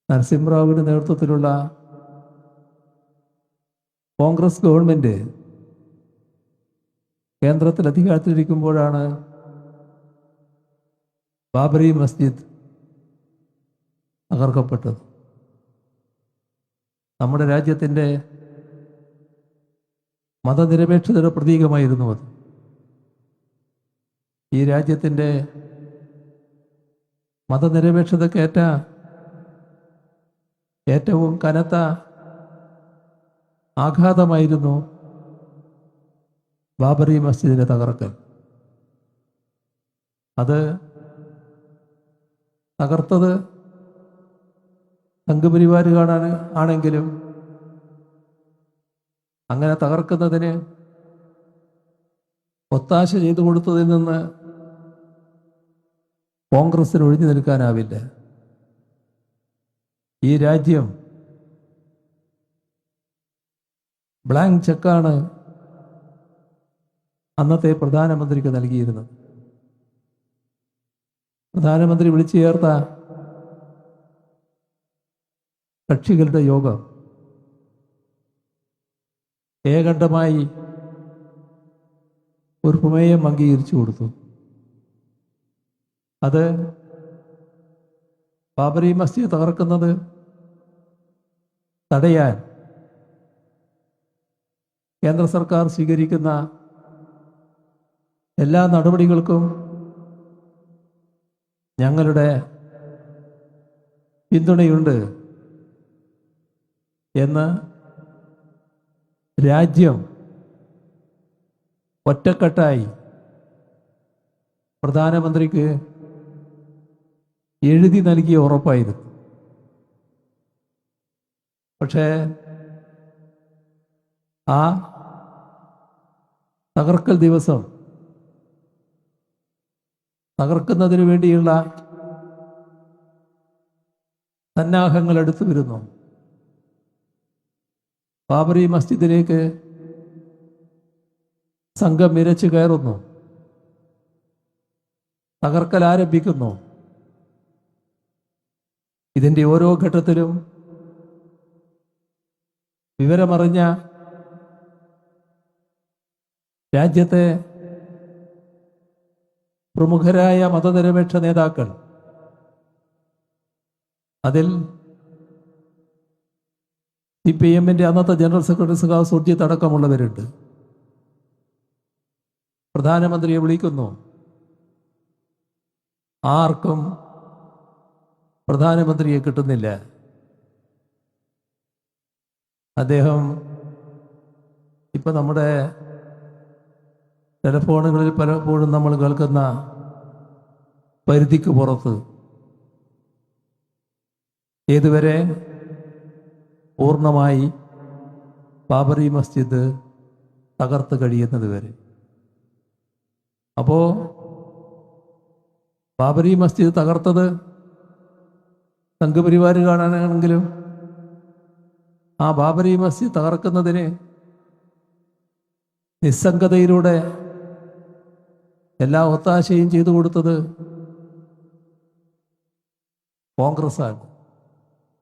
നരസിംഹറാവുവിൻ്റെ നേതൃത്വത്തിലുള്ള കോൺഗ്രസ് ഗവൺമെൻറ് കേന്ദ്രത്തിൽ അധികാരത്തിലിരിക്കുമ്പോഴാണ് ബാബറി മസ്ജിദ് തകർക്കപ്പെട്ടത്. നമ്മുടെ രാജ്യത്തിൻ്റെ മതനിരപേക്ഷതയുടെ പ്രതീകമായിരുന്നു അത്. ഈ രാജ്യത്തിൻ്റെ മതനിരപേക്ഷതക്കേറ്റ ഏറ്റവും കനത്ത ആഘാതമായിരുന്നു ബാബറി മസ്ജിദിനെ തകർക്കൽ. അത് തകർത്തത് സംഘപരിവാരുകാരാണ് ആണെങ്കിലും അങ്ങനെ തകർക്കുന്നതിന് ഒത്താശ ചെയ്തു കൊടുത്തതിൽ നിന്ന് കോൺഗ്രസിന് ഒഴിഞ്ഞു നിൽക്കാനാവില്ല. ഈ രാജ്യം ബ്ലാങ്ക് ചെക്കാണ് അന്നത്തെ പ്രധാനമന്ത്രിക്ക് നൽകിയിരുന്നത്. പ്രധാനമന്ത്രി വിളിച്ചു ചേർത്ത കക്ഷികളുടെ യോഗം ഏകണ്ഠമായി ഒരു പ്രമേയം അംഗീകരിച്ചു കൊടുത്തു. അത് ബാബറി മസ്ജിദ് തകർക്കുന്നത് തടയാൻ കേന്ദ്ര സർക്കാർ സ്വീകരിക്കുന്ന എല്ലാ നടപടികൾക്കും ഞങ്ങളുടെ പിന്തുണയുണ്ട് എന്ന് രാജ്യം ഒറ്റക്കെട്ടായി പ്രധാനമന്ത്രിക്ക് എഴുതി നൽകിയ ഉറപ്പായിരുന്നു. പക്ഷേ ആ തകർക്കൽ ദിവസം തകർക്കുന്നതിന് വേണ്ടിയുള്ള സന്നാഹങ്ങൾ എടുത്തു വരുന്നു. ബാബറി മസ്ജിദിലേക്ക് സംഘം ഇരച്ചു കയറുന്നു, തകർക്കൽ ആരംഭിക്കുന്നു. ഇതിൻ്റെ ഓരോ ഘട്ടത്തിലും വിവരമറിഞ്ഞ രാജ്യത്തെ പ്രമുഖരായ മതനിരപേക്ഷ നേതാക്കൾ, അതിൽ CPM-ന്റെ അന്നത്തെ ജനറൽ സെക്രട്ടറി സഖാവ് സുർജിത്ത് അടക്കമുള്ളവരുണ്ട്, പ്രധാനമന്ത്രിയെ വിളിക്കുന്നു. ആർക്കും പ്രധാനമന്ത്രിയെ കിട്ടുന്നില്ല. അദ്ദേഹം ഇപ്പം നമ്മുടെ ടെലിഫോണുകളിൽ പലപ്പോഴും നമ്മൾ കേൾക്കുന്ന പരിധിക്ക് പുറത്ത്, ഏതുവരെ പൂർണ്ണമായി ബാബറി മസ്ജിദ് തകർത്ത് കഴിയുന്നത് വരെ. അപ്പോൾ ബാബറി മസ്ജിദ് തകർത്തത് സംഘപരിവാരുകാരാണെങ്കിലും ആ ബാബറി മസ്ജിദ് തകർക്കുന്നതിന് നിസ്സംഗതയിലൂടെ എല്ലാ ഒത്താശയും ചെയ്തു കൊടുത്തത് കോൺഗ്രസ്സാണ്.